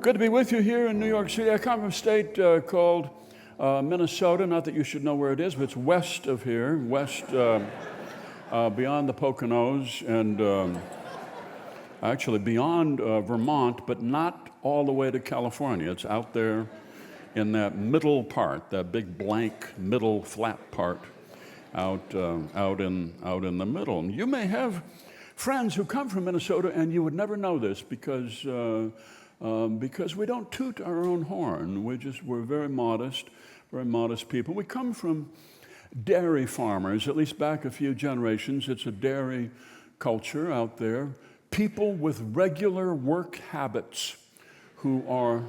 Good to be with you here in New York City. I come from a state called Minnesota. Not that you should know where it is, but it's west of here, west beyond the Poconos, and actually beyond Vermont, but not all the way to California. It's out there in that middle part, that big blank middle flat part, out in the middle. And you may have friends who come from Minnesota, and you would never know this because we don't toot our own horn. We're very modest people. We come from dairy farmers, at least back a few generations. It's a dairy culture out there. People with regular work habits who are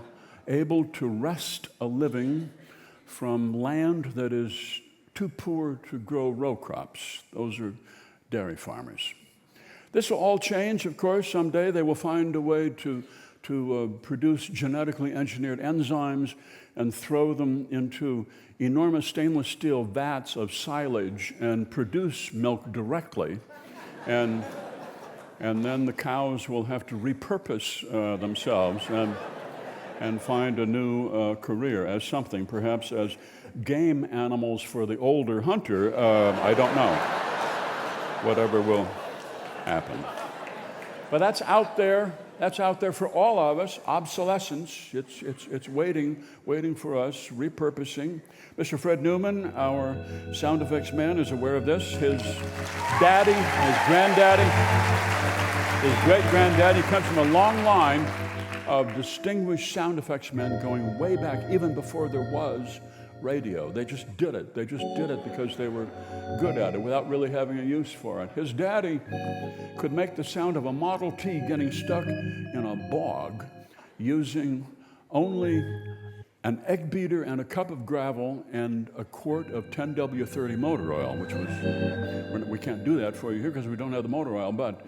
able to wrest a living from land that is too poor to grow row crops. Those are dairy farmers. This will all change, of course. Someday they will find a way to produce genetically engineered enzymes and throw them into enormous stainless steel vats of silage and produce milk directly. And then the cows will have to repurpose themselves and find a new career as something, perhaps as game animals for the older hunter. I don't know. Whatever will happen. But that's out there. That's out there for all of us. Obsolescence. It's waiting for us. Repurposing. Mr. Fred Newman, our sound effects man, is aware of this. His daddy, his granddaddy, his great-granddaddy comes from a long line of distinguished sound effects men going way back, even before there was radio. They just did it. They just did it because they were good at it without really having a use for it. His daddy could make the sound of a Model T getting stuck in a bog using only an egg beater and a cup of gravel and a quart of 10W30 motor oil, which was, we can't do that for you here because we don't have the motor oil, but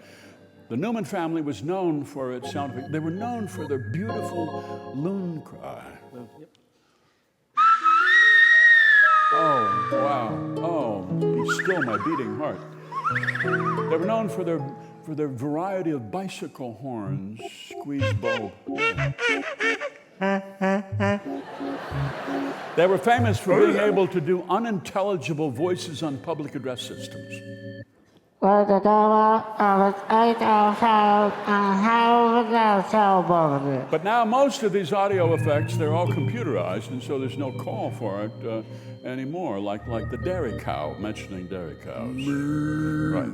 the Newman family was known for its sound effects. They were known for their beautiful loon cry. Oh, wow. Oh, be still my beating heart. They were known for their variety of bicycle horns, squeeze bow. Yeah. They were famous for being able to do unintelligible voices on public address systems. But now most of these audio effects, they're all computerized, and so there's no call for it anymore, like the dairy cow, mentioning dairy cows. Right,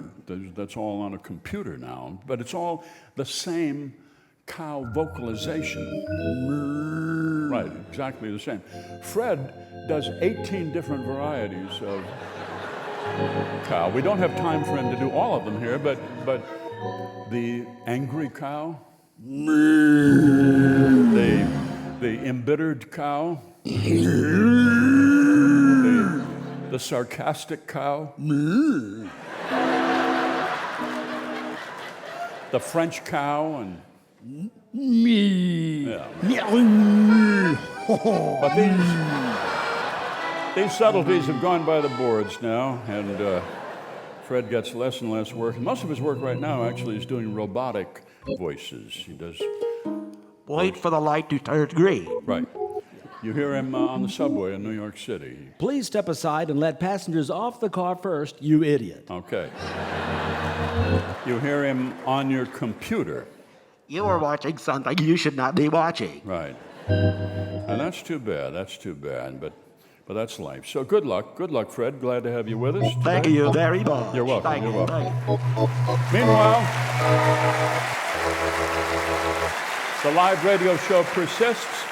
that's all on a computer now, but it's all the same cow vocalization. Right, exactly the same. Fred does 18 different varieties of cow. We don't have time for him to do all of them here, but the angry cow, the embittered cow, the sarcastic cow, the French cow, and yeah. But these subtleties have gone by the boards now, and Fred gets less and less work. Most of his work right now actually is doing robotic voices. He does. Wait for the light to turn green. Right. You hear him on the subway in New York City. Please step aside and let passengers off the car first, you idiot. Okay. You hear him on your computer. You are watching something you should not be watching. Right. And that's too bad. But that's life. So good luck, Fred. Glad to have you with us today. Thank you very much. You're welcome. Thank You're you. welcome. Meanwhile, the live radio show persists.